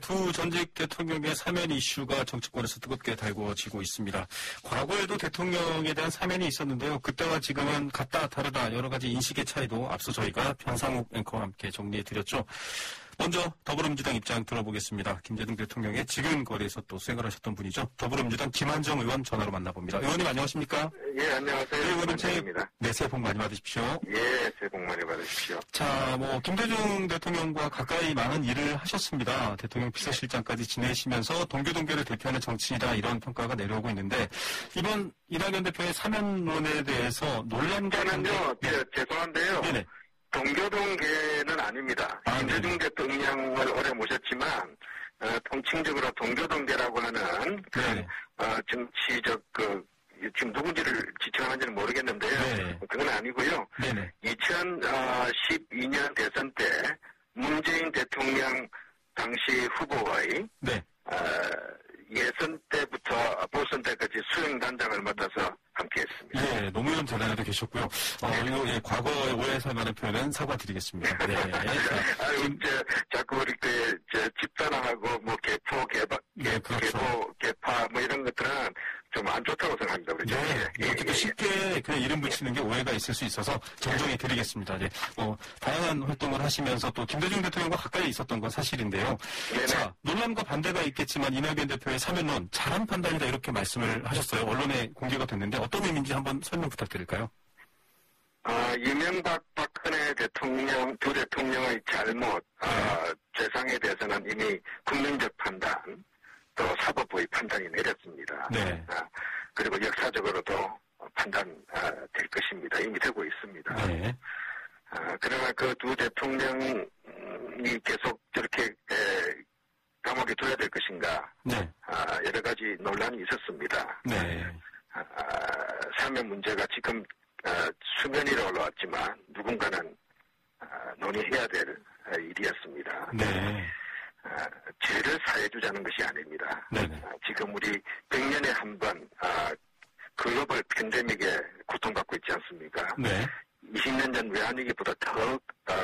두 전직 대통령의 사면 이슈가 정치권에서 뜨겁게 달구어지고 있습니다. 과거에도 대통령에 대한 사면이 있었는데요. 그때와 지금은 같다 다르다 여러 가지 인식의 차이도 앞서 저희가 변상욱 앵커와 함께 정리해드렸죠. 먼저 더불어민주당 입장 들어보겠습니다. 김대중 대통령의 지금 거리에서 또 수행을 하셨던 분이죠. 더불어민주당 김한정 의원 전화로 만나봅니다. 의원님 안녕하십니까? 예, 안녕하세요. 네, 의원님 새해 복 많이 받으십시오. 예, 새해 복 많이 받으십시오. 자, 김대중 대통령과 가까이 많은 일을 하셨습니다. 대통령 비서실장까지 지내시면서 동교동계를 대표하는 정치인이다 이런 평가가 내려오고 있는데 이번 이낙연 대표의 사면론에 대해서 논란과 저는요, 죄송한데요. 네네. 동교동계는 아닙니다. 김대중 대통령을 오래 모셨지만 통칭적으로 동교동계라고 하는 정치적 지금 누군지를 지칭하는지는 모르겠는데요. 네네. 그건 아니고요. 네네. 2012년 대선 때 문재인 대통령 당시 후보의 예선 때부터 보선 때까지 수행단장을 맡아서 함께했습니다. 예, 노무현 재단에도 계셨고요. 그리고 과거의 오해살 많은 표현은 사과드리겠습니다. 네. 자꾸 이렇게 집단화하고 개포, 개파 이런 것들은 좀 안 좋다고 생각합니다. 그렇죠? 네, 어떻게 쉽게 그냥 이름 붙이는 게 오해가 있을 수 있어서 정정해 드리겠습니다. 네. 다양한 활동을 하시면서 또 김대중 대통령과 가까이 있었던 건 사실인데요. 네네. 자, 논란과 반대가 있겠지만 이낙연 대표의 사면론 잘한 판단이다 이렇게 말씀을 하셨어요. 언론에 공개가 됐는데 어떤 의미인지 한번 설명 부탁드릴까요? 이명박 박근혜 대통령 두 대통령의 잘못 죄상에 대해서는 이미 국민적 판단 또 사법부의 판단이 내렸습니다. 네. 그리고 역사적으로도 판단될 것입니다. 이미 되고 있습니다. 네. 그러나 그 두 대통령이 계속 저렇게 감옥에 둬야 될 것인가 네. 여러 가지 논란이 있었습니다. 네. 사면 문제가 지금 수면 위로 올라왔지만 누군가는 논의해야 될 일이었습니다. 네. 죄를 사해주자는 것이 아닙니다. 네네. 지금 우리 100년에 한 번 글로벌 팬데믹에 고통받고 있지 않습니까? 네. 20년 전 외환위기보다 더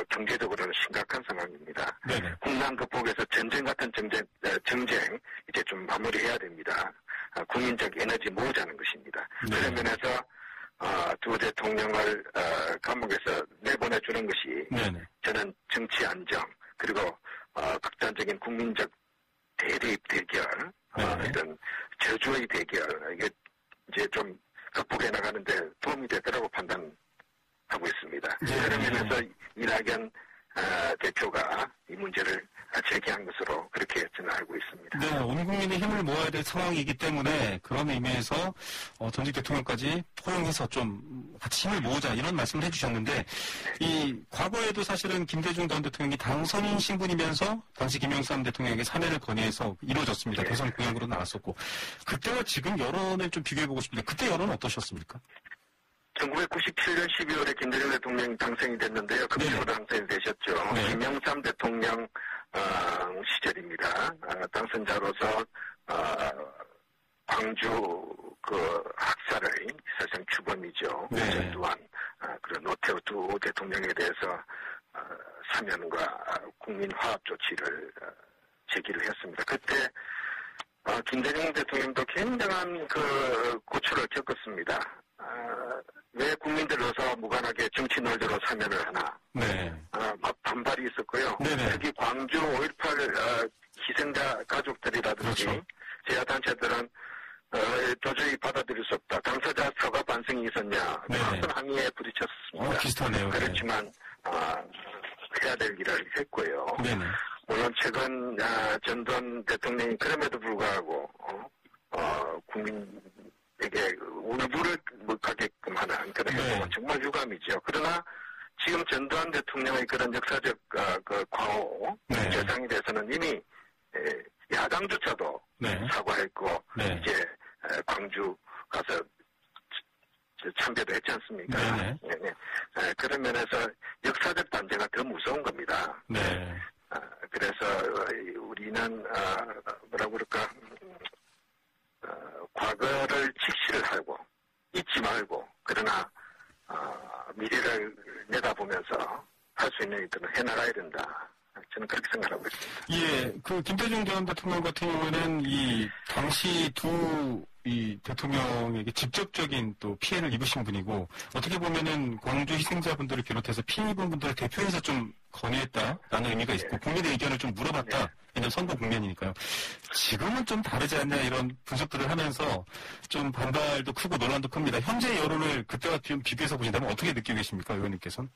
경제적으로는 심각한 상황입니다. 네네. 국난 극복에서 전쟁 같은 정쟁 이제 좀 마무리해야 됩니다. 국민적 에너지 모으자는 것입니다. 네. 그런 면에서 두 대통령을 감옥에서 내보내주는 것이 네네. 저는 정치 안정 그리고 극단적인 국민적 대립 대결 이런 저주의 대결 이게 이제 좀 극복해 나가는데 도움이 되더라고 판단하고 있습니다. 네. 그런 면에서 이낙연 대표가 이 문제를 제기한 것으로 그렇게 저는 알고 있습니다. 네, 온 국민의 힘을 모아야 될 상황이기 때문에 그런 의미에서 전직 대통령까지 포용해서 좀 같이 힘을 모으자 이런 말씀을 해주셨는데 이 과거에도 사실은 김대중 전 대통령이 당선인 신분이면서 당시 김영삼 대통령에게 사면을 건의해서 이루어졌습니다. 네. 대선 공약으로 나왔었고 그때와 지금 여론을 좀 비교해보고 싶습니다. 그때 여론은 어떠셨습니까? 1997년 12월에 김대중 대통령이 당선이 됐는데요. 급식으로 당선이 되셨죠. 네. 김영삼 대통령 시절입니다. 당선자로서 광주 학살의 사실상 주범이죠. 네. 또한 그런 노태우 두 대통령에 대해서 사면과 국민화합 조치를 제기를 했습니다. 그때 김대중 대통령도 굉장한 고초를 겪었습니다. 왜 국민들로서 무관하게 정치 놀자로 사면을 하나. 네. 반발이 있었고요. 네네. 특히 광주 5.18 희생자 가족들이라든지 그렇죠. 제야단체들은 도저히 받아들일 수 없다. 당사자 사과 반성이 있었냐. 큰 항의에 부딪혔습니다. 비슷하네요. 그렇지만 해야 될 일을 했고요. 네네. 물론 최근 전두환 대통령이 그럼에도 불구하고 국민에게 울분을 가게끔 하는 그런 행동은 정말 유감이죠. 그러나 지금 전두환 대통령의 그런 역사적 과오, 죄상에 대해서는 이미 야당조차도 사과했고 이제 광주 가서 참배도 했지 않습니까? 그런 면에서 역사적 단죄가 더 무서운 겁니다. 네. 그래서 우리는 뭐라고 그럴까 과거를 직시를 하고 잊지 말고 그러나 미래를 내다보면서 할 수 있는 일들은 해나가야 된다. 저는 그렇게 생각하고 있습니다. 예, 그 김대중 전 대통령 같은 경우에는 이 당시 이 대통령에게 직접적인 또 피해를 입으신 분이고 어떻게 보면은 광주 희생자분들을 비롯해서 피해 입은 분들을 대표해서 좀 건의했다라는 의미가 있고 국민의 의견을 좀 물어봤다. 왜냐면 선거 국면이니까요. 지금은 좀 다르지 않냐 이런 분석들을 하면서 좀 반발도 크고 논란도 큽니다. 현재 여론을 그때와 좀 비교해서 보신다면 어떻게 느끼고 계십니까, 의원님께서는?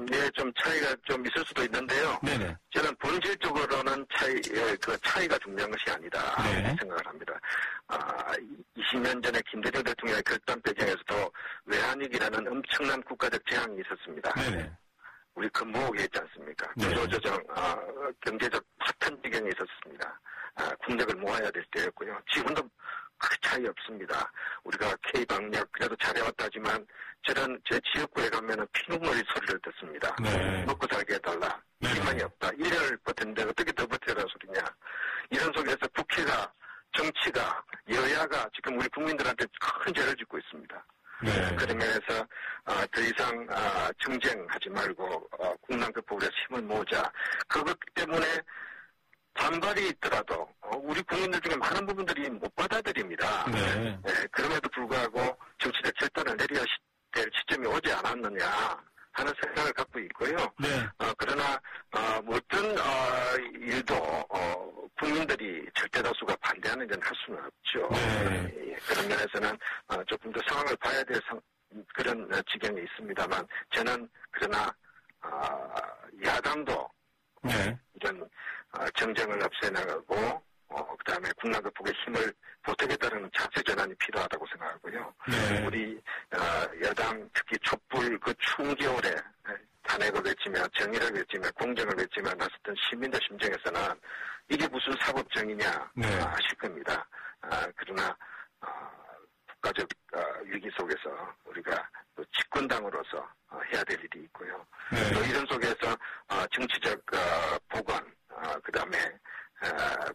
네, 좀 차이가 좀 있을 수도 있는데요. 네네. 저는 본질적으로는 차이가 중요한 것이 아니다 생각을 합니다. 20년 전에 김대중 대통령의 결단 배경에서도 외환위기라는 엄청난 국가적 재앙이 있었습니다. 네네. 우리 근무옥에 있지 않습니까? 구조조정, 경제적 파탄 지경에 있었습니다. 국력을 모아야 될 때였고요. 지금도 그 차이 없습니다. 우리가 K방역 그래도 잘해왔다지만 저는 제 지역구에 가면은 피눈물이 소리를 듣습니다. 먹고 살게 해달라. 희망이 없다. 1년을 버텼는데 어떻게 더 버텨라 소리냐. 이런 속에서 국회가 정치가 여야가 지금 우리 국민들한테 큰 죄를 짓고 있습니다. 그런 면에서 더 이상 정쟁하지 말고 국난 극복에 힘을 모으자. 그것 때문에 반발이 있더라도 우리 국민들 중에 많은 부분들이 못 받아들입니다. 그럼에도 불구하고 정치적 결단을 내려야 될 시점이 오지 않았느냐 하는 생각을 갖고 있고요. 그러나 어떤 일도 국민들이 절대다수가 반대하는 건 할 수는 없죠. 그런 면에서는 조금 더 상황을 봐야 될 그런 지경이 있습니다만 저는 그러나 야당도 이런 정쟁을 없애나가고 그다음에 국난 극복의 힘을 보태겠다는 자세 전환이 필요하다고 생각하고요. 우리 여당 특히 촛불 그 추운 겨울에 탄핵을 외치며 정의를 외치며 공정을 외치며 나섰던 시민들 심정에서는 이게 무슨 사법정의냐 하실 겁니다. 그러나 국가적 위기 속에서 우리가 또 집권당으로서 해야 될 일이 있고요. 또 이런 속에서 정치적 보관 그다음에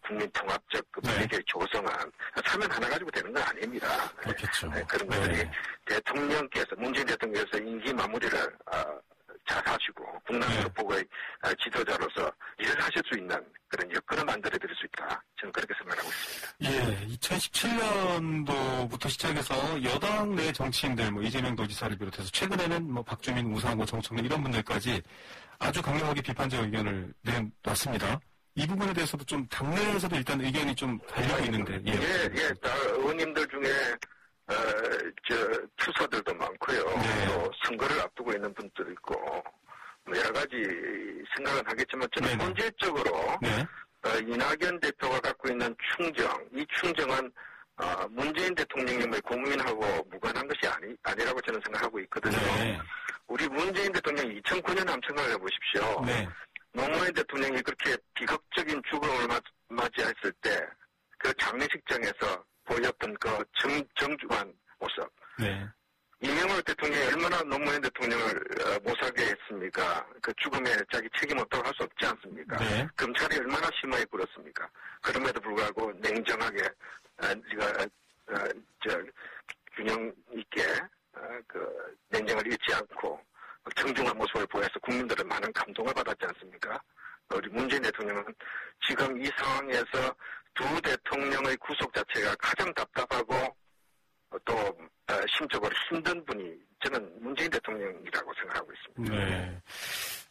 국민 통합적 분위기를 조성한 사면 하나 가지고 되는 건 아닙니다. 그렇겠죠. 그런 것들이 대통령께서 문재인 대통령께서 임기 마무리를 잘 하시고 국난 극복의 지도자로서 일을 하실 수 있는 그런 여건을 만들어드릴 수 있다. 저는 그렇게 생각하고 있습니다. 2017년도부터 시작해서 여당 내 정치인들, 이재명 도지사를 비롯해서 최근에는 박주민, 우상호, 정청래 이런 분들까지 아주 강력하게 비판적 의견을 내놨습니다. 이 부분에 대해서도 좀 당내에서도 일단 의견이 좀 갈리고 있는데. 의원님들 중에 투사들도 많고요. 또 선거를 앞두고 있는 분들도 있고 여러 가지 생각은 하겠지만 저는 본질적으로 이낙연 대표가 갖고 있는 충정, 이 충정은 문재인 대통령님의 국민하고 무관한 것이 아니라고 저는 생각하고 있거든요. 우리 문재인 대통령 2009년 한번 생각을 해보십시오. 노무현 대통령이 그렇게 비극적인 죽음을 맞이했을 때 그 장례식장에서 보였던 그 정중한 모습. 이명박 대통령이 얼마나 노무현 대통령을 못살게 했습니까? 그 죽음에 자기 책임 없다고 할 수 없지 않습니까? 검찰이 얼마나 심하게 굴었습니까? 그럼에도 불구하고 냉정하게 균형 있게 그 냉정을 잃지 않고 정중한 모습을 보여서 국민들은 많은 감동을 받았지 않습니까? 우리 문재인 대통령은 지금 이 상황에서 두 대통령의 구속 자체가 가장 답답하고 또 심적으로 힘든 분이 저는 문재인 대통령이라고 생각하고 있습니다.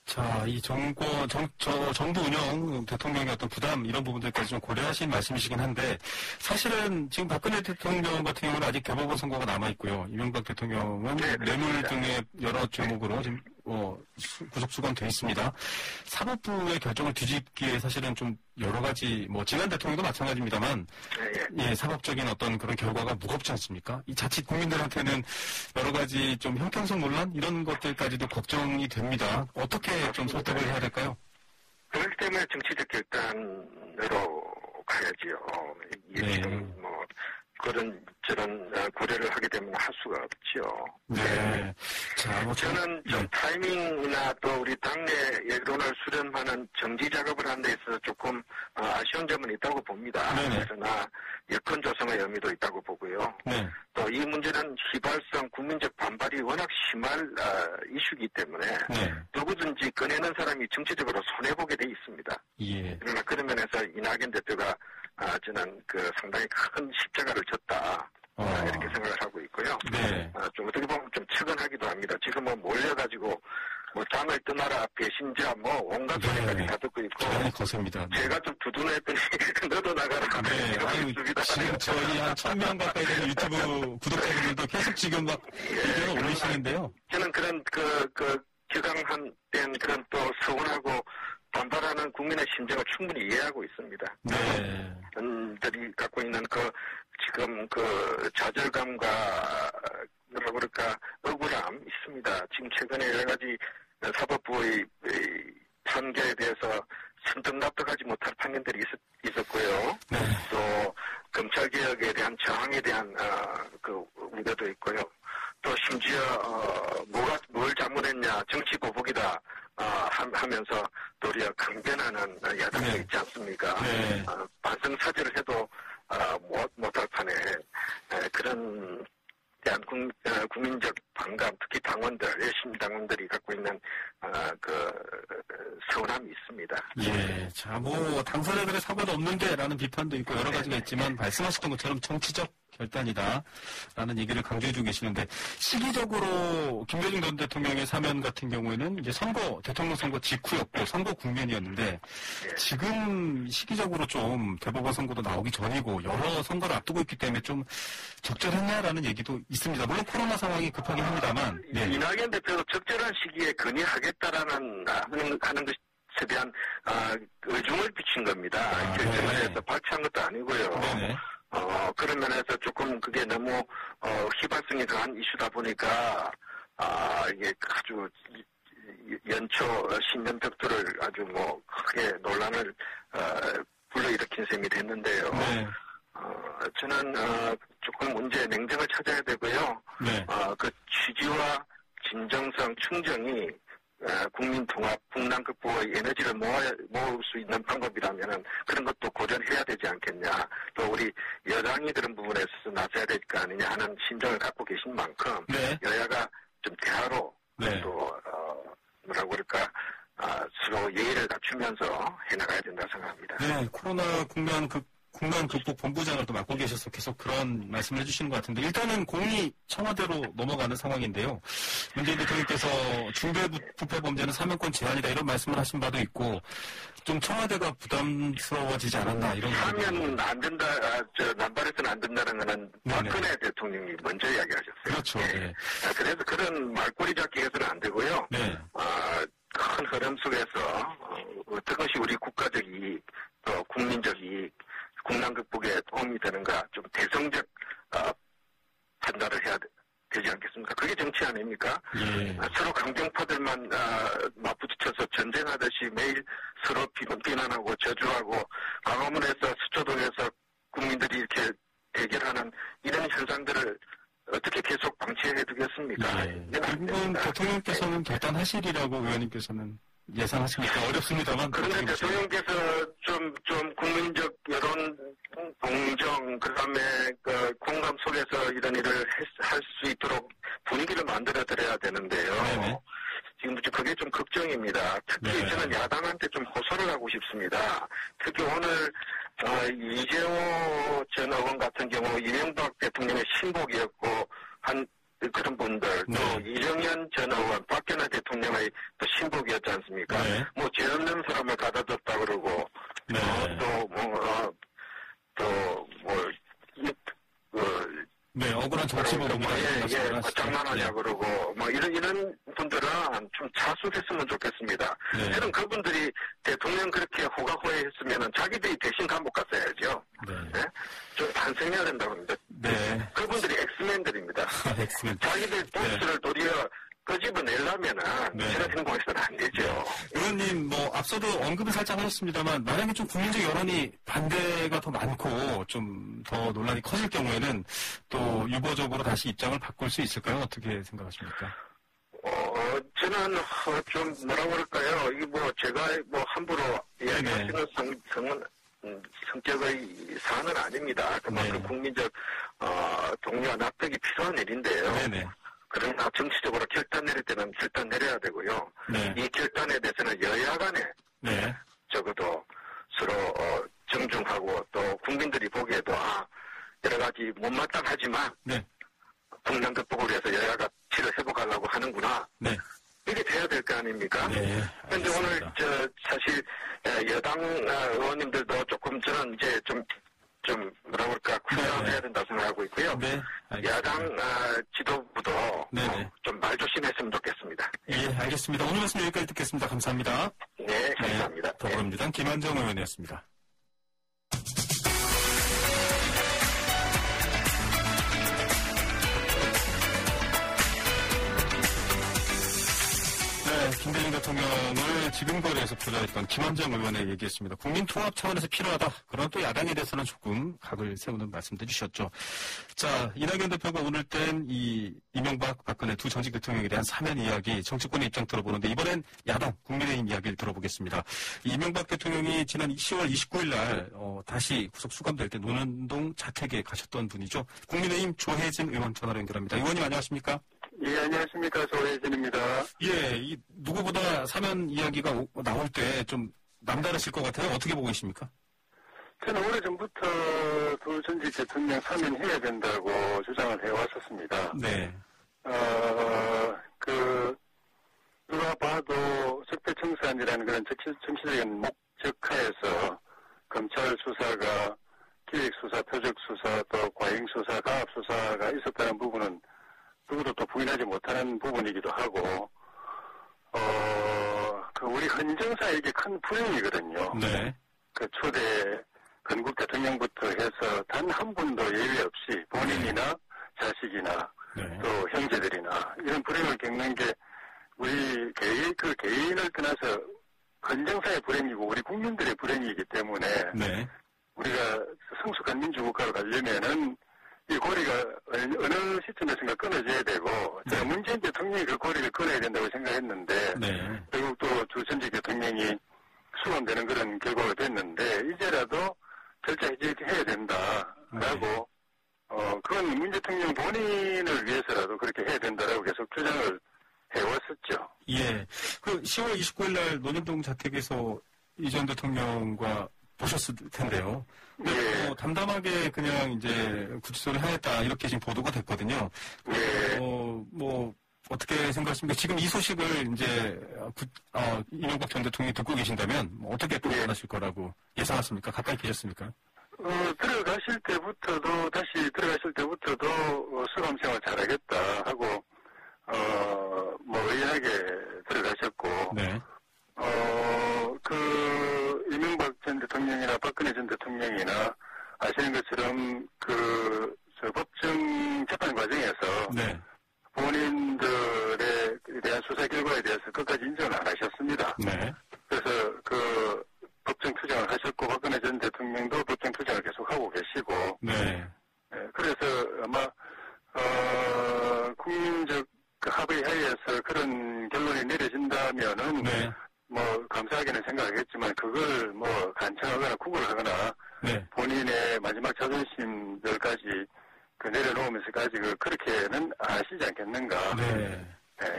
자, 이 정부 운영, 대통령의 어떤 부담, 이런 부분들까지 좀 고려하신 말씀이시긴 한데, 사실은 지금 박근혜 대통령 같은 경우는 아직 대법원 선고가 남아있고요. 이명박 대통령은 뇌물 등의 여러 죄목으로 지금, 구속 수감돼 있습니다. 사법부의 결정을 뒤집기에 사실은 좀 여러 가지, 지난 대통령도 마찬가지입니다만, 사법적인 어떤 그런 결과가 무겁지 않습니까? 이 자칫 국민들한테는 여러 가지 좀 형평성 논란? 이런 것들까지도 걱정이 됩니다. 어떻게 좀 설득을 해야 될까요? 그렇기 때문에 정치적 결단으로 가야지요. 이게 지금 저런 고려를 하게 되면 할 수가 없죠. 네. 자, 저는 좀 타이밍이나 또 우리 당내 여론을 수렴하는 정지 작업을 하는 데 있어서 조금 아쉬운 점은 있다고 봅니다. 네네. 그러나 여건 조성의 의미도 있다고 보고요. 네. 또 이 문제는 휘발성 국민적 반발이 워낙 심할 이슈이기 때문에 네. 누구든지 꺼내는 사람이 정치적으로 손해보게 돼 있습니다. 예. 그러나 그런 면에서 이낙연 대표가 저는 상당히 큰 십자가를 졌다. 이렇게 생각을 하고 있고요. 네. 좀 어떻게 보면 좀 측은하기도 합니다. 지금 몰려가지고 당을 떠나라, 배신자, 온갖 소리까지 다 듣고 있고. 대단히 거셉니다. 네. 제가 좀 두둔했더니 너도 나가라. 네. 아니, 지금 저희 한 1000명 가까이 되는 유튜브 구독자분들도 계속 지금 막 의견을 올리시는데요. 저는 그런 격앙한 된 그런 또 서운하고 반발하는 국민의 심정을 충분히 이해하고 있습니다. 네. 들이 갖고 있는 지금 좌절감과 뭐라 그럴까 억울함 있습니다. 지금 최근에 여러 가지 사법부의 판결에 대해서 선뜻 납득하지 못할 판결들이 있었고요. 네. 또 검찰개혁에 대한 저항에 대한 우려도 있고요. 또 심지어 뭘 잘못했냐 정치 보복이다 하면서 도리어 강변하는 야당이 있지 않습니까? 네. 반성사죄를 해도 못할 판에 그런 대한 국민적 반감, 특히 당원들, 열심 당원들이 갖고 있는 서운함이 있습니다. 예, 자, 당사자들의 사과도 없는데라는 비판도 있고 여러 가지가 있지만 말씀하셨던 것처럼 정치적 결단이다라는 얘기를 강조해주고 계시는데 시기적으로 김대중 전 대통령의 사면 같은 경우에는 이제 대통령 선거 직후였고 선거 국면이었는데 지금 시기적으로 좀 대법원 선거도 나오기 전이고 여러 선거를 앞두고 있기 때문에 좀 적절했냐라는 얘기도 있습니다. 물론 코로나 상황이 급하긴 합니다만. 네. 이낙연 대표도 적절한 시기에 건의하겠다라는 하는 것에 대한 의중을 비친 겁니다. 결정을 해서 발표한 것도 아니고요. 네네. 그런 면에서 조금 그게 너무 휘발성이 강한 이슈다 보니까 이게 아주 연초 신년벽들을 아주 크게 논란을 불러일으킨 셈이 됐는데요. 네. 저는 조금 문제의 냉정을 찾아야 되고요. 네. 그 취지와 진정성, 충정이 국민 통합, 국난 극복의 에너지를 모을 수 있는 방법이라면은 그런 것도 고려를 해야 되지 않겠냐. 또 우리 여당이 그런 부분에 있어서 나서야 될 거 아니냐 하는 심정을 갖고 계신 만큼 네. 여야가 좀 대화로 네. 또 뭐라고 그럴까 서로 예의를 갖추면서 해나가야 된다 생각합니다. 네, 코로나 국난 극복 본부장을 또 맡고 계셔서 계속 그런 말씀을 해주시는 것 같은데 일단은 공이 청와대로 넘어가는 상황인데요. 문재인 대통령께서 중대부패 범죄는 사면권 제한이다 이런 말씀을 하신 바도 있고 좀 청와대가 부담스러워지지 않았나 이런. 하면 안 된다, 남발해서는 안 된다는 거는 박근혜 대통령이 먼저 이야기하셨어요. 그렇죠. 네. 그래서 그런 말꼬리 잡기 해서는 안 되고요. 네. 큰 흐름 속에서 어떤 것이 우리 국가적 이익, 또 국민적 이익, 국난 극복에 도움이 되는가 좀 대성적 판단을 해야 되지 않겠습니까? 그게 정치 아닙니까? 예. 서로 강경파들만 맞부딪혀서 전쟁하듯이 매일 서로 비난하고 저주하고 광화문에서 수초동에서 국민들이 이렇게 대결하는 이런 현상들을 어떻게 계속 방치해 두겠습니까? 예. 이건 대통령께서는 결단하시리라고 의원님께서는 예상하십니까? 어렵습니다만. 그런데 대통령께서 좀 국민적 여론 공정, 그 다음에 공감 속에서 이런 일을 할 수 있도록 분위기를 만들어드려야 되는데요. 네네. 지금 그게 좀 걱정입니다. 특히 네. 저는 야당한테 좀 호소를 하고 싶습니다. 특히 오늘 이재호 전 의원 같은 경우 이명박 대통령의 신복이었고 한 그런 분들 네. 또 이정현 전 의원 박근혜 대통령의 또 신복이었지 않습니까? 네. 죄 없는 사람을 가둬뒀다 그러고 네. 네, 억울한 정치범이다. 장난하냐 그러고 이런 분들은 좀 자수했으면 좋겠습니다. 네. 저는 그분들이 대통령 그렇게 호가호해했으면 자기들이 대신 감옥 갔어야죠. 네. 네? 좀 반성해야 된다고 합니다. 네. 그분들이 엑스맨들입니다. 엑스맨. 자기들 보스를 도리어 끄집어내려면은 저런 행동해서는 안 되죠. 의원님 앞서도 언급을 살짝 하셨습니다만 만약에 좀 국민적 여론이 반대가 더 많고 좀 더 논란이 커질 경우에는 또 유보적으로 다시 입장을 바꿀 수 있을까요? 어떻게 생각하십니까? 저는 좀 뭐라고 그럴까요? 이게 뭐 제가 뭐 함부로 이야기하시는 성격의 사안은 아닙니다. 그만큼 네. 국민적 동료와 납득이 필요한 일인데요. 네네. 그러나 정치적으로 결단 내릴 때는 결단 내려야 되고요. 네. 이 결단에 대해서는 여야 간에 네. 적어도 서로 정중하고 또 국민들이 보기에도 여러 가지 못마땅하지만 네. 국난 극복을 위해서 여야가 치를 회복하려고 하는구나. 네. 이게 돼야 될 거 아닙니까? 네. 그런데 오늘 사실 여당 의원님들도 조금 저는 이제 좀 뭐라고 할까 쿨다운해야 된다고 생각하고 있고요. 네. 야당 지도부도 좀 말 조심했으면 좋겠습니다. 예, 알겠습니다. 오늘 말씀 여기까지 듣겠습니다. 감사합니다. 네, 감사합니다. 네, 더불어민주당 김한정 의원이었습니다. 김대중 대통령을 지금 거리에서 보좌했던 김한정 의원의 얘기였습니다. 국민 통합 차원에서 필요하다. 그러나 또 야당에 대해서는 조금 각을 세우는 말씀도 해주셨죠. 자, 이낙연 대표가 오늘 땐 이 이명박, 박근혜 두 전직 대통령에 대한 사면 이야기, 정치권의 입장 들어보는데 이번엔 야당, 국민의힘 이야기를 들어보겠습니다. 이명박 대통령이 지난 10월 29일 날 다시 구속 수감될 때 논현동 자택에 가셨던 분이죠. 국민의힘 조혜진 의원 전화로 연결합니다. 의원님 안녕하십니까? 예, 안녕하십니까. 조혜진입니다. 예, 누구보다 사면 이야기가 나올 때 좀 남다르실 것 같아요. 어떻게 보고 계십니까? 저는 오래전부터 두 전직 대통령 사면해야 된다고 주장을 해왔었습니다. 네. 누가 봐도 적폐청산이라는 그런 정치적인 목적하에서 검찰 수사가 기획수사, 표적수사, 또 과잉수사, 가압수사가 있었다는 부분은 누구도 또 부인하지 못하는 부분이기도 하고, 우리 헌정사에게 큰 불행이거든요. 네. 그 초대 건국 대통령부터 해서 단 한 분도 예외 없이 본인이나 자식이나 또 형제들이나 이런 불행을 겪는 게 우리 개인을 떠나서 헌정사의 불행이고 우리 국민들의 불행이기 때문에 우리가 성숙한 민주국가로 가려면은 이 고리가 어느 시점에선가 끊어져야 되고, 제가 문재인 대통령이 그 고리를 끊어야 된다고 생각했는데, 결국 또 두 전직 대통령이 수감되는 그런 결과가 됐는데, 이제라도 절차 해제해야 된다라고, 그건 문 대통령 본인을 위해서라도 그렇게 해야 된다라고 계속 주장을 해왔었죠. 예. 그 10월 29일 날 논현동 자택에서 이 전 대통령과 보셨을 텐데요. 네. 담담하게 그냥 이제 구치소를 향했다 이렇게 지금 보도가 됐거든요. 네. 어떻게 생각하십니까? 지금 이 소식을 이제 이명박 전 대통령이 듣고 계신다면 어떻게 또 원하실 거라고 예상하십니까? 가까이 계셨습니까? 들어가실 때부터도 수감 생활 잘하겠다 하고 의연하게 들어가셨고. 네. 이명박 전 대통령이나 박근혜 전 대통령이나 아시는 것처럼 법정 재판 과정에서 본인들에 대한 수사 결과에 대해서 끝까지 인정을 안 하셨습니다. 네. 그래서 법정 투쟁을 하셨고 박근혜 전 대통령도 법정 투쟁을 계속하고 계시고. 네. 그래서 아마 국민적 합의 하에서 그런 결론이 내려진다면은 감사하게는 생각하겠지만 그걸 간청하거나 구걸하거나 본인의 마지막 자존심들까지 내려놓으면서까지 그렇게는 하시지 않겠는가.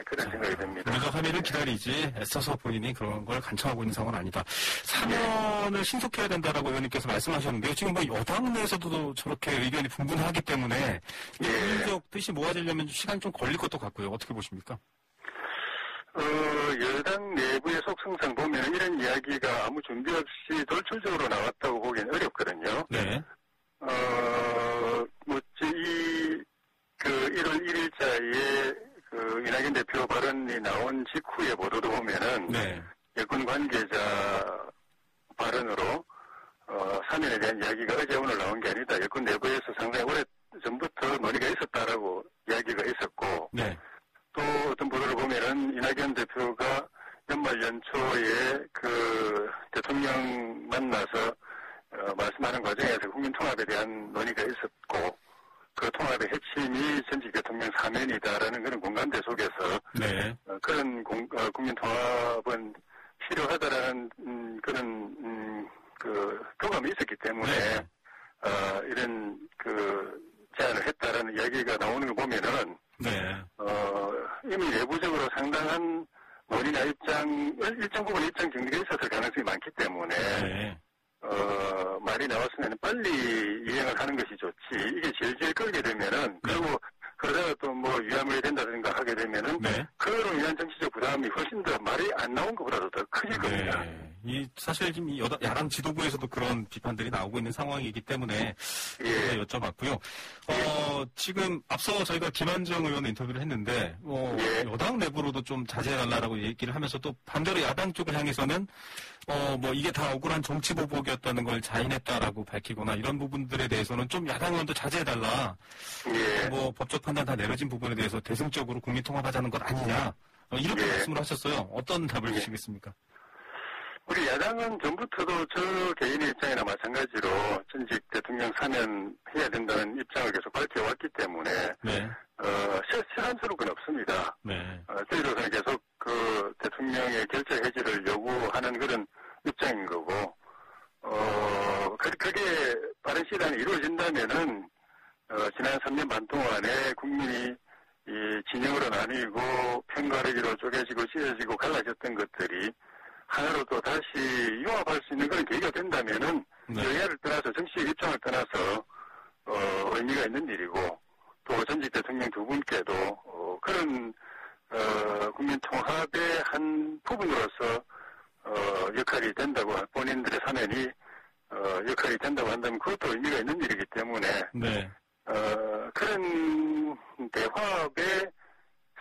그런 생각이 듭니다. 우리가 합의를 기다리지 애써서 본인이 그런 걸 간청하고 있는 상황은 아니다. 사면을 신속해야 된다라고 의원님께서 말씀하셨는데요. 지금 여당 내에서도 저렇게 의견이 분분하기 때문에 국민적 뜻이 모아지려면 시간이 좀 걸릴 것도 같고요. 어떻게 보십니까? 여당 내부의 속성상 보면 이런 이야기가 아무 준비 없이 돌출적으로 나왔다고 보기는 어렵거든요. 네. 1월 1일자에 이낙연 대표 발언이 나온 직후의 보도도 보면은 여권 관계자 발언으로 사면에 대한 이야기가 어제 오늘 나온 게 아니다. 여권 내부에서 상당히 오래 전부터 논의가 있었다라고 이야기가 있었고 또 어떤 보도를 보면은 이낙연 대표가 연말 연초에 그 대통령 만나서 말씀하는 과정에서 국민통합에 대한 논의가 있었고 그 통합의 핵심이 전직 대통령 사면이다라는 그런 공감대 속에서 네. 그런 국민통합은 필요하다라는 그런 그 교감이 있었기 때문에 네. 이런 그 제안을 했다라는 이야기가 나오는 거 보면은 네. 이미 내부적으로 상당한 논의나 일정 부분 입장 정리가 있었을 가능성이 많기 때문에 네. 말이 나왔으면 빨리 이행을 하는 것이 좋지. 이게 질질 끌게 되면은 그리고 그러다가 또 뭐 위험이 된다든가 하게 되면은 네. 그로 인한 정치적 부담이 훨씬 더 말이 안 나온 것보다도 더 커질 겁니다. 이 사실 지금 야당 지도부에서도 그런 비판들이 나오고 있는 상황이기 때문에 여쭤봤고요. 지금 앞서 저희가 김한정 의원 인터뷰를 했는데 여당 내부로도 좀 자제해달라고 얘기를 하면서 또 반대로 야당 쪽을 향해서는 이게 다 억울한 정치 보복이었다는 걸 자인했다라고 밝히거나 이런 부분들에 대해서는 좀 야당 의원도 자제해달라. 법적 판단 다 내려진 부분에 대해서 대승적으로 국민 통합하자는 것 아니냐. 이렇게 말씀을 하셨어요. 어떤 답을 주시겠습니까? 우리 야당은 전부터도 저 개인의 입장이나 마찬가지로 전직 대통령 사면해야 된다는 입장을 계속 밝혀왔기 때문에 실함스러운 건 없습니다. 저희로서는 계속 그 대통령의 결재 해지를 요구하는 그런 입장인 거고 그게 빠른 시간에 이루어진다면은 지난 3년 반 동안에 국민이 이 진영으로 나뉘고 편가르기로 쪼개지고 찢어지고 갈라졌던 것들이 하나로 또 다시 융합할 수 있는 그런 계기가 된다면은 여야를 떠나서 정치적 입장을 떠나서 의미가 있는 일이고 또 전직 대통령 두 분께도 그런 국민 통합의 한 부분으로서 역할이 된다고 본인들의 사면이 역할이 된다고 한다면 그것도 의미가 있는 일이기 때문에 그런 대화합의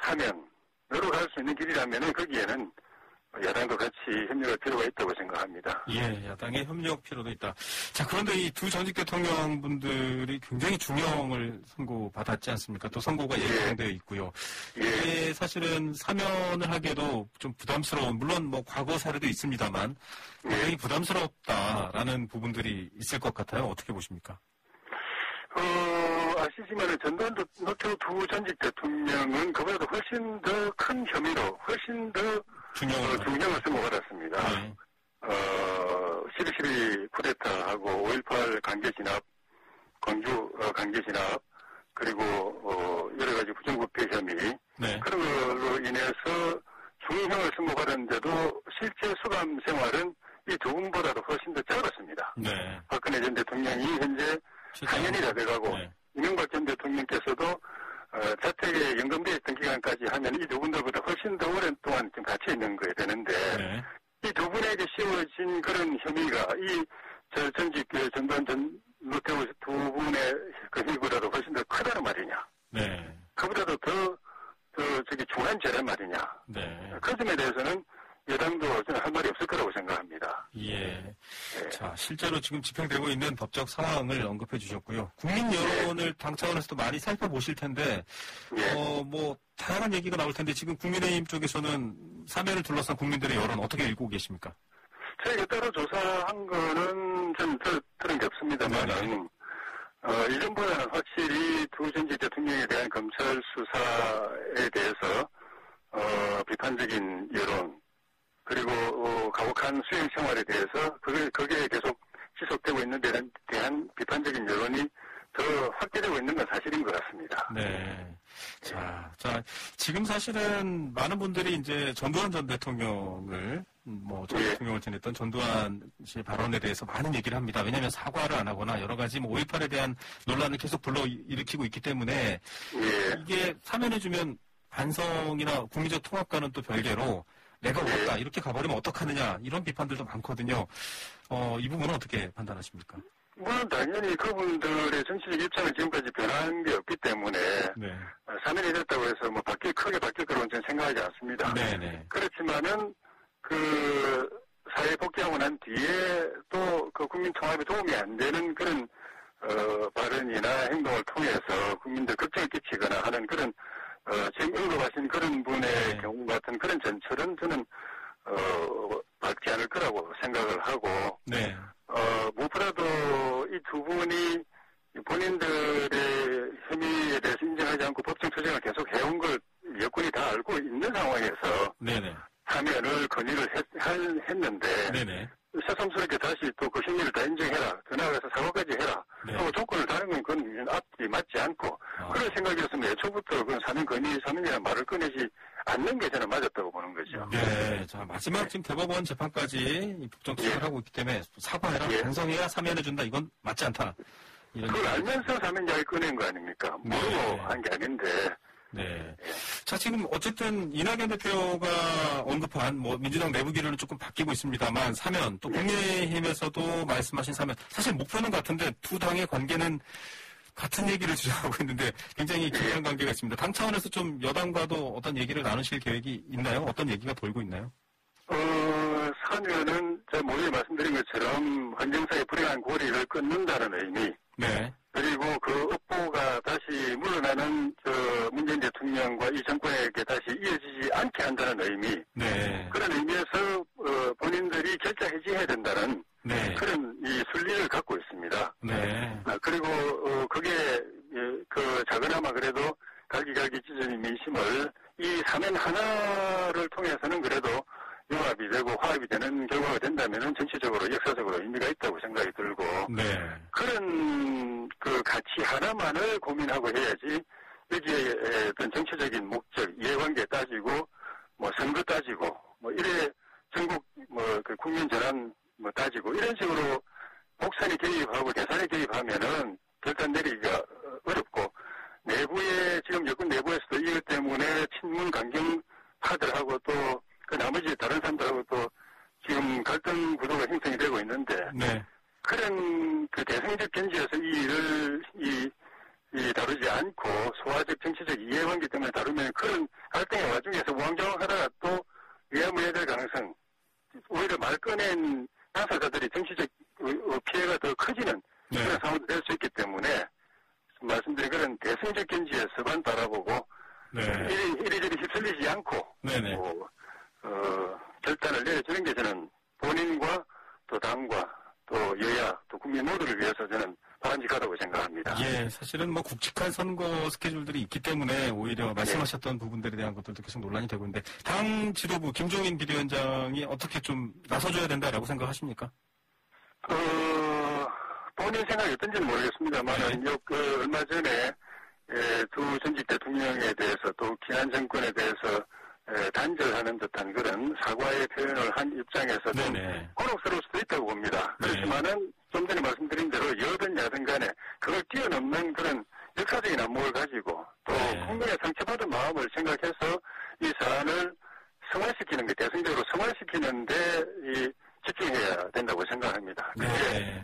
사면으로 갈 수 있는 길이라면은 거기에는 야당도 같이 협력할 필요가 있다고 생각합니다. 야당의 협력 필요도 있다. 자, 그런데 이 두 전직 대통령분들이 굉장히 중형을 선고받았지 않습니까? 또 선고가 예정되어 있고요. 이게 사실은 사면을 하기에도 좀 부담스러운, 물론 과거 사례도 있습니다만 굉장히 부담스럽다라는 부분들이 있을 것 같아요. 어떻게 보십니까? 아시지만 전두환 노태우 두 전직 대통령은 그보다도 훨씬 더 큰 혐의로 훨씬 더 중형을 선고받았습니다. 12.12 쿠데타하고 5.18 강제진압, 광주 강제진압, 그리고 여러 가지 부정부패 혐의 그런 걸로 인해서 중형을 선고받았는데도 실제 수감 생활은 이 두 분보다도 훨씬 더 짧았습니다. 박근혜 전 대통령이 현재 4년이 다 돼가고 이명박 전 대통령께서도 자택에 연금돼 있던 기간까지 하면 이 두 분들보다 훨씬 더 오랜 동안 지금 같이 있는 거에 되는데 이 두 분에게 씌워진 그런 혐의가 전직 전두환 전 노태우 두 분의 그 혐의보다도 훨씬 더 크다는 말이냐. 그보다도 더 중한 죄란 말이냐. 그 점에 대해서는 여당도 저는 할 말이 없을 거라고 생각합니다. 자, 실제로 지금 집행되고 있는 법적 상황을 언급해 주셨고요. 국민 여론을 당 차원에서도 많이 살펴보실 텐데, 다양한 얘기가 나올 텐데, 지금 국민의힘 쪽에서는 사면을 둘러싼 국민들의 여론 어떻게 읽고 계십니까? 저희가 따로 조사한 거는 좀 들은 게 없습니다만, 이전보다는 확실히 두 전직 대통령에 대한 검찰 수사에 대해서, 비판적인 여론, 그리고 가혹한 수행 생활에 대해서 거기에 계속 지속되고 있는 데 대한 비판적인 여론이 더 확대되고 있는 건 사실인 것 같습니다. 자, 지금 사실은 많은 분들이 이제 전두환 전 대통령을 전 대통령을 지냈던 전두환 씨의 발언에 대해서 많은 얘기를 합니다. 왜냐하면 사과를 안 하거나 여러 가지 5.18에 대한 논란을 계속 불러일으키고 있기 때문에 이게 사면해주면 반성이나 국민적 통합과는 또 별개로 내가 옳았다 이렇게 가버리면 어떡하느냐 이런 비판들도 많거든요. 이 부분은 어떻게 판단하십니까? 물론 당연히 그분들의 정치적 입장은 지금까지 변한 게 없기 때문에 사면이 됐다고 해서 크게 바뀔 거라고는 저는 생각하지 않습니다. 그렇지만은 그 사회에 복귀하고 난 뒤에 또 그 국민 통합에 도움이 안 되는 그런 발언이나 행동을 통해서 국민들 걱정을 끼치거나 하는 그런 지금 언급하신 그런 분의 경우 같은 그런 전철은 저는 받지 않을 거라고 생각을 하고, 네. 무엇보다도 이 두 분이 본인들의 혐의에 대해서 인정하지 않고 법정 투쟁을 계속 해온 걸 여권이 다 알고 있는 상황에서 네네. 사면을 건의를 했는데 네네. 새삼스럽게 다시 또 그 혐의를 다 인정해라. 더 나아가서 사과까지 해라. 네. 하고 조건을 다른 건 그건 앞뒤 맞지 않고 그런 생각이었으면 애초부터 그 사면 건의 사면이라는 말을 꺼내지 않는 게 저는 맞았다고 보는 거죠. 네. 자, 마지막 지금 대법원 재판까지 법정 투쟁을 하고 있기 때문에 사과해라. 반성해야 사면해준다. 이건 맞지 않다. 그걸 알면서 사면 이야기 꺼낸 거 아닙니까? 모르고 한 게 아닌데. 네. 자, 지금 어쨌든 이낙연 대표가 언급한 민주당 내부 기류는 조금 바뀌고 있습니다만 사면 또 국민의힘에서도 말씀하신 사면 사실 목표는 같은데 두 당의 관계는 같은 얘기를 주장하고 있는데 굉장히 긴장 관계가 있습니다. 당 차원에서 좀 여당과도 어떤 얘기를 나누실 계획이 있나요? 어떤 얘기가 돌고 있나요? 사면은 제가 모두에 말씀드린 것처럼 헌정사의 불행한 고리를 끊는다는 의미. 네. 그리고 그 업보가 다시 물러나는 문재인 대통령과 이 정권에게 다시 이어지지 않게 한다는 의미. 네. 그런 의미에서 본인들이 결자 해지해야 된다는 그런 이 순리를 갖고 있습니다. 네. 그리고 그게 그 작은아마 그래도 갈기갈기 찢어진 민심을 이 사면 하나를 통해서는 그래도 융합이 되고 화합이 되는 결과가 된다면은 전체적으로 역사적으로 의미가 있다고 생각이 들고 그런 그 가치 하나만을 고민하고 해야지 여기에 어떤 정치적인 목적, 이해관계 따지고 선거 따지고 이래 전국 그 국민 전환 따지고 이런 식으로 복선이 개입하고 대선에 개입하면은 결단 내리기가 어렵고 내부에 지금 여권 내부에서도 이것 때문에 친문 강경파들하고 또 그 나머지 다른 사람들하고 또 지금 갈등 구도가 형성이 되고 있는데 그런 그 대승적 견지에서 이 일을 다루지 않고 소화적 정치적 이해관계 때문에 다루면 그런 갈등의 와중에서 우왕좌왕하다가 또 위험해야 가능성 오히려 말 꺼낸 당사자들이 정치적 피해가 더 커지는 그런 상황도 될 수 있기 때문에 말씀드린 그런 대승적 견지에서만 바라보고 이리저리 휩쓸리지 않고 결단을 내려주는 게 저는 본인과 또 당과 또 여야 또 국민 모두를 위해서 저는 바람직하다고 생각합니다. 예, 사실은 굵직한 선거 스케줄들이 있기 때문에 오히려 말씀하셨던 부분들에 대한 것들도 계속 논란이 되고 있는데 당 지도부 김종인 비대위원장이 어떻게 좀 나서줘야 된다라고 생각하십니까? 본인 생각이 어떤지는 모르겠습니다만 얼마 전에 두 전직 대통령에 대해서 또 기한 정권에 대해서 단절하는 듯한 그런 사과의 표현을 한 입장에서는 곤혹스러울 수도 있다고 봅니다. 그렇지만은 좀 전에 말씀드린 대로 여든 야든 간에 그걸 뛰어넘는 그런 역사적인 안목을 가지고 또 국민의 상처받은 마음을 생각해서 이 사안을 성화시키는 게 대승적으로 성화시키는데 집중해야 된다고 생각합니다.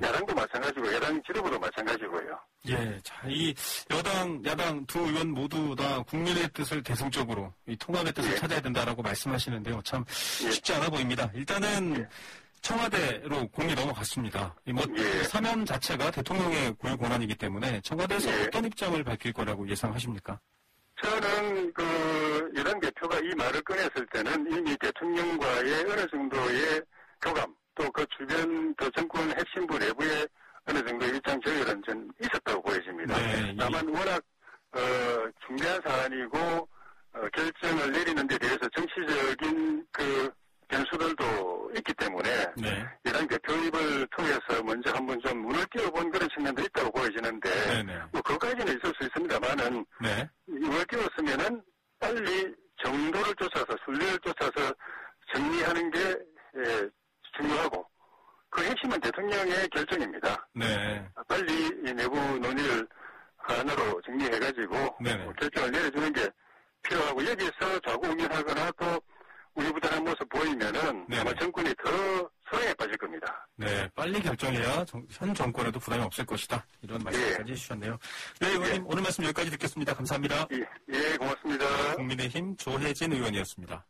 야당도 마찬가지고 야당 지도부도 마찬가지고요. 예, 자, 이 여당, 야당 두 의원 모두 다 국민의 뜻을 대승적으로 이 통합의 뜻을 찾아야 된다라고 말씀하시는데요. 참 쉽지 않아 보입니다. 일단은 청와대로 공이 넘어갔습니다. 사면 자체가 대통령의 고유 권한이기 때문에 청와대에서 어떤 입장을 밝힐 거라고 예상하십니까? 저는 여당 대표가 이 말을 꺼냈을 때는 이미 대통령과의 어느 정도의 교감, 또 그 주변 정권 핵심부 내부에 어느 정도 입장 조율은 좀 있었다고 보여집니다. 다만 워낙 중대한 사안이고 결정을 내리는 데 대해서 정치적인 그 변수들도 있기 때문에 여당 대표 입을 통해서 먼저 한번 좀 문을 띄워본 그런 측면도 있다고 보여지는데 그것까지는 있을 수 있습니다만은 문을 띄웠으면은 빨리 정도를 쫓아서 순리를 쫓아서 정리하는 게 중요하고 그 핵심은 대통령의 결정입니다. 빨리 이 내부 논의를 하나로 정리해가지고 결정을 내려주는 게 필요하고 여기서 좌고우면하거나 또 우유부단한 모습 보이면은 아마 정권이 더 소행에 빠질 겁니다. 빨리 결정해야 현 정권에도 부담이 없을 것이다. 이런 말씀까지 해주셨네요. 의원님 오늘 말씀 여기까지 듣겠습니다. 감사합니다. 고맙습니다. 국민의힘 조혜진 의원이었습니다.